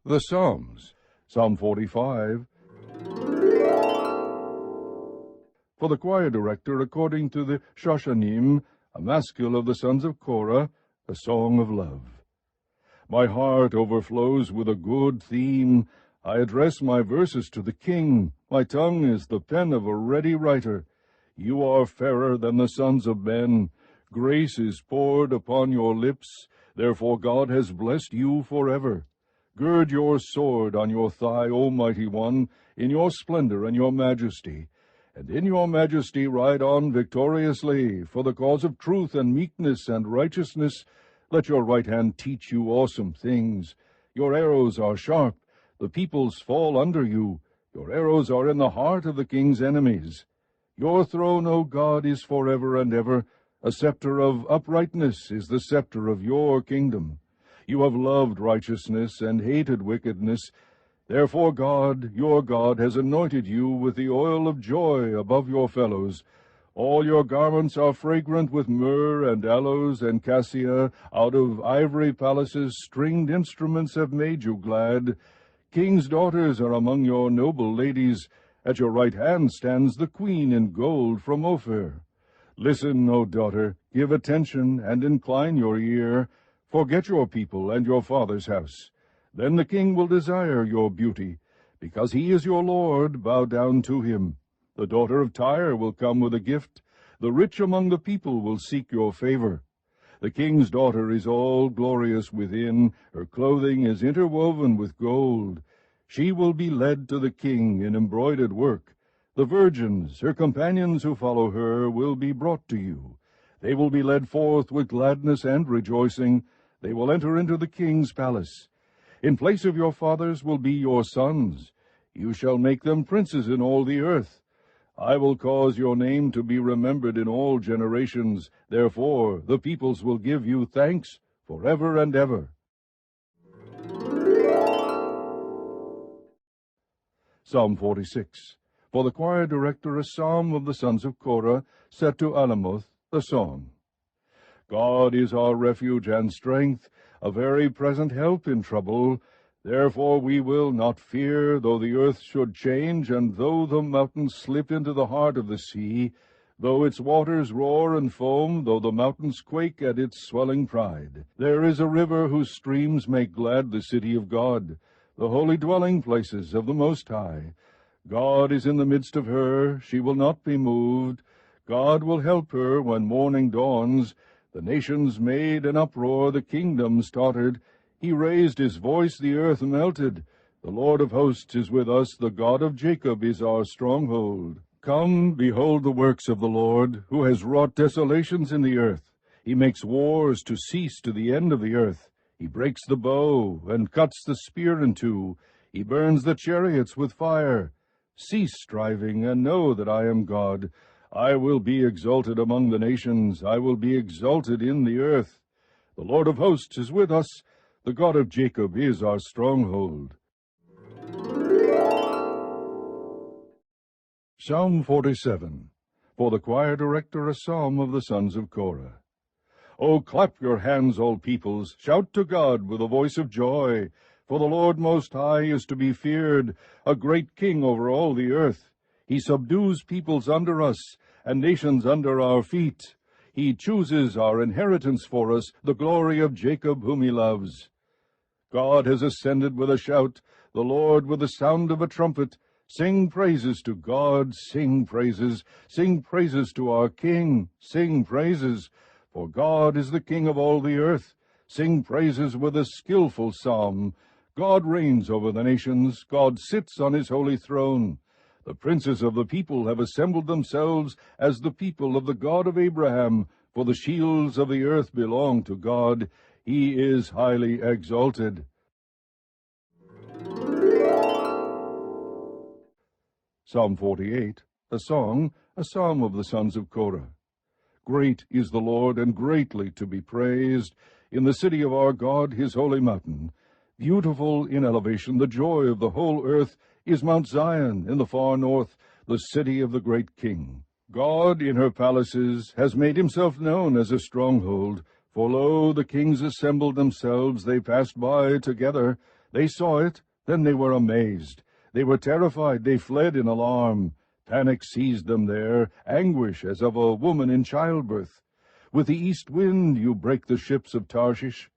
The Psalms. Psalm 45. For the choir director, according to the Shoshanim, a maskil of the sons of Korah, a song of love. My heart overflows with a good theme. I address my verses to the king. My tongue is the pen of a ready writer. You are fairer than the sons of men. Grace is poured upon your lips. Therefore God has blessed you forever. Gird your sword on your thigh, O mighty one, in your splendor and your majesty. And in your majesty ride on victoriously, for the cause of truth and meekness and righteousness. Let your right hand teach you awesome things. Your arrows are sharp. The peoples fall under you. Your arrows are in the heart of the king's enemies. Your throne, O God, is forever and ever. A scepter of uprightness is the scepter of your kingdom. You have loved righteousness and hated wickedness. Therefore God, your God, has anointed you with the oil of joy above your fellows. All your garments are fragrant with myrrh and aloes and cassia. Out of ivory palaces stringed instruments have made you glad. King's daughters are among your noble ladies. At your right hand stands the queen in gold from Ophir. Listen, O daughter, give attention and incline your ear. Forget your people and your father's house. Then the king will desire your beauty. Because he is your Lord, bow down to him. The daughter of Tyre will come with a gift. The rich among the people will seek your favor. The king's daughter is all glorious within. Her clothing is interwoven with gold. She will be led to the king in embroidered work. The virgins, her companions who follow her, will be brought to you. They will be led forth with gladness and rejoicing. They will enter into the king's palace. In place of your fathers will be your sons. You shall make them princes in all the earth. I will cause your name to be remembered in all generations. Therefore the peoples will give you thanks forever and ever. Psalm 46. For the choir director, a psalm of the sons of Korah, set to Alamoth, the song. God is our refuge and strength, a very present help in trouble. Therefore we will not fear, though the earth should change, and though the mountains slip into the heart of the sea, though its waters roar and foam, though the mountains quake at its swelling pride. There is a river whose streams make glad the city of God, the holy dwelling places of the Most High. God is in the midst of her, she will not be moved. God will help her when morning dawns. The nations made an uproar, the kingdoms tottered. He raised his voice, the earth melted. The Lord of hosts is with us, the God of Jacob is our stronghold. Come, behold the works of the Lord, who has wrought desolations in the earth. He makes wars to cease to the end of the earth. He breaks the bow and cuts the spear in two. He burns the chariots with fire. Cease striving, and know that I am God. I will be exalted among the nations. I will be exalted in the earth. The Lord of hosts is with us. The God of Jacob is our stronghold. Psalm 47. For the choir director, a psalm of the sons of Korah. O clap your hands, all peoples. Shout to God with a voice of joy. For the Lord Most High is to be feared, a great king over all the earth. He subdues peoples under us, and nations under our feet. He chooses our inheritance for us, the glory of Jacob whom he loves. God has ascended with a shout, the Lord with the sound of a trumpet. Sing praises to God, sing praises to our King, sing praises. For God is the King of all the earth. Sing praises with a skillful psalm. God reigns over the nations. God sits on his holy throne. The princes of the people have assembled themselves as the people of the God of Abraham, for the shields of the earth belong to God. He is highly exalted. Psalm 48, a song, a psalm of the sons of Korah. Great is the Lord, and greatly to be praised, in the city of our God, his holy mountain. Beautiful in elevation, the joy of the whole earth, is Mount Zion in the far north, the city of the great King. God in her palaces has made himself known as a stronghold. For lo, the kings assembled themselves, they passed by together. They saw it, then they were amazed. They were terrified, they fled in alarm. Panic seized them there, anguish as of a woman in childbirth. With the east wind you break the ships of Tarshish.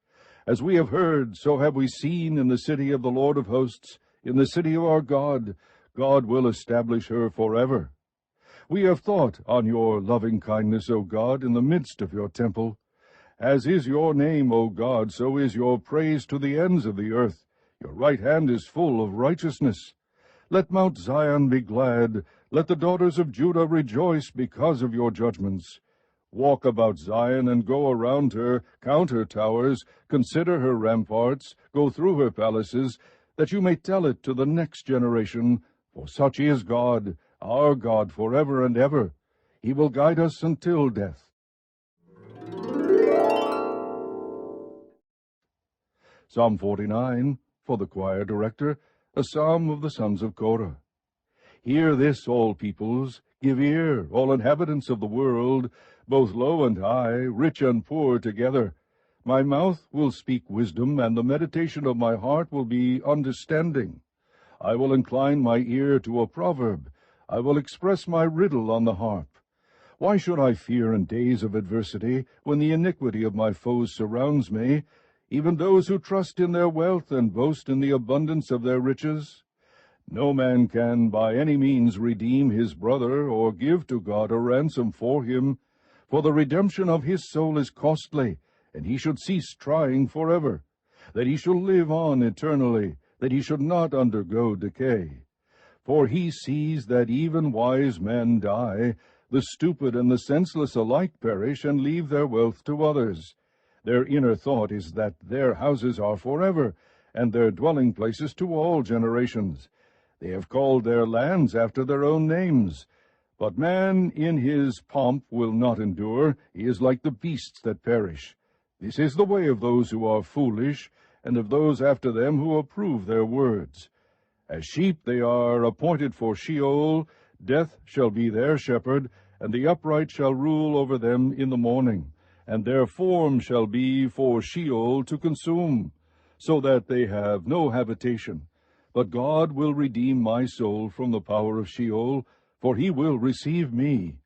As we have heard, so have we seen in the city of the Lord of hosts, in the city of our God. God will establish her forever. We have thought on your loving kindness, O God, in the midst of your temple. As is your name, O God, so is your praise to the ends of the earth. Your right hand is full of righteousness. Let Mount Zion be glad. Let the daughters of Judah rejoice because of your judgments. Walk about Zion and go around her, count her towers, consider her ramparts, go through her palaces, that you may tell it to the next generation. For such is God, our God, forever and ever. He will guide us until death. Psalm 49, for the choir director, a psalm of the sons of Korah. Hear this, all peoples, give ear, all inhabitants of the world, both low and high, rich and poor together. My mouth will speak wisdom, and the meditation of my heart will be understanding. I will incline my ear to a proverb. I will express my riddle on the harp. Why should I fear in days of adversity, when the iniquity of my foes surrounds me, even those who trust in their wealth and boast in the abundance of their riches? No man can by any means redeem his brother, or give to God a ransom for him, for the redemption of his soul is costly, and he should cease trying forever, that he shall live on eternally, that he should not undergo decay. For he sees that even wise men die, the stupid and the senseless alike perish and leave their wealth to others. Their inner thought is that their houses are forever, and their dwelling places to all generations. They have called their lands after their own names. But man in his pomp will not endure. He is like the beasts that perish. This is the way of those who are foolish, and of those after them who approve their words. As sheep they are appointed for Sheol. Death shall be their shepherd, and the upright shall rule over them in the morning. And their form shall be for Sheol to consume, so that they have no habitation. But God will redeem my soul from the power of Sheol, for he will receive me.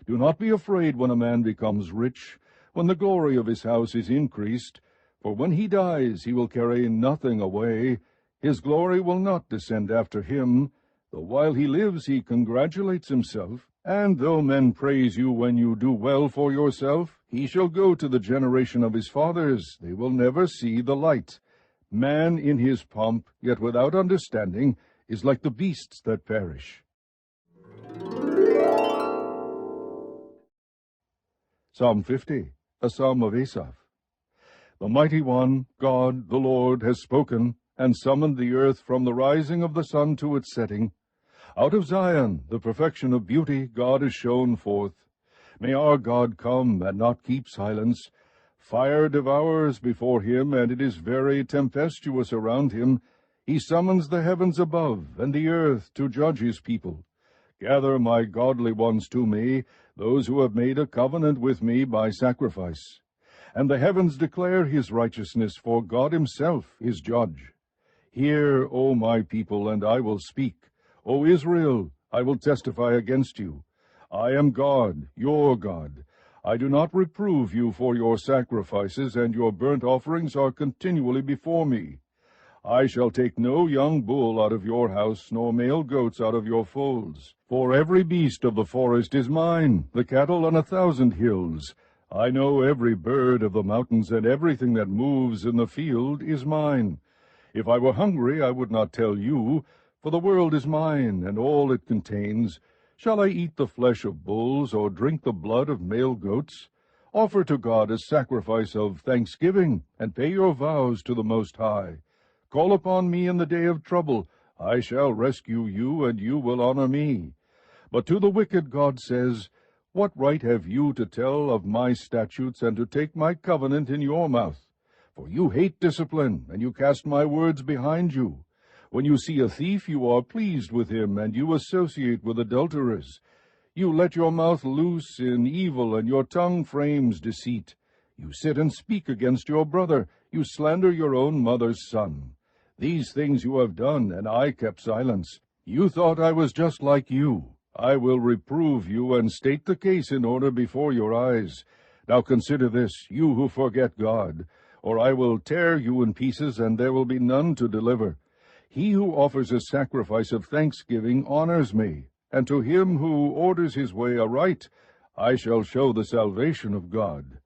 Do not be afraid when a man becomes rich, when the glory of his house is increased, for when he dies he will carry nothing away. His glory will not descend after him, though while he lives he congratulates himself. And though men praise you when you do well for yourself, he shall go to the generation of his fathers. They will never see the light. Man in his pomp, yet without understanding, is like the beasts that perish. Psalm 50, a psalm of Asaph. The Mighty One, God, the Lord, has spoken, and summoned the earth from the rising of the sun to its setting. Out of Zion, the perfection of beauty, God is shown forth. May our God come and not keep silence. Fire devours before him, and it is very tempestuous around him. He summons the heavens above and the earth to judge his people. Gather my godly ones to me, those who have made a covenant with me by sacrifice. And the heavens declare his righteousness, for God himself is judge. Hear, O my people, and I will speak. O Israel, I will testify against you. I am God, your God. I do not reprove you for your sacrifices, and your burnt offerings are continually before me. I shall take no young bull out of your house, nor male goats out of your folds. For every beast of the forest is mine, the cattle on 1,000 hills. I know every bird of the mountains, and everything that moves in the field is mine. If I were hungry, I would not tell you, for the world is mine, and all it contains. Shall I eat the flesh of bulls, or drink the blood of male goats? Offer to God a sacrifice of thanksgiving, and pay your vows to the Most High. Call upon me in the day of trouble. I shall rescue you, and you will honor me. But to the wicked God says, What right have you to tell of my statutes, and to take my covenant in your mouth? For you hate discipline, and you cast my words behind you. When you see a thief, you are pleased with him, and you associate with adulterers. You let your mouth loose in evil, and your tongue frames deceit. You sit and speak against your brother. You slander your own mother's son. These things you have done, and I kept silence. You thought I was just like you. I will reprove you and state the case in order before your eyes. Now consider this, you who forget God, or I will tear you in pieces, and there will be none to deliver. He who offers a sacrifice of thanksgiving honors me, and to him who orders his way aright, I shall show the salvation of God.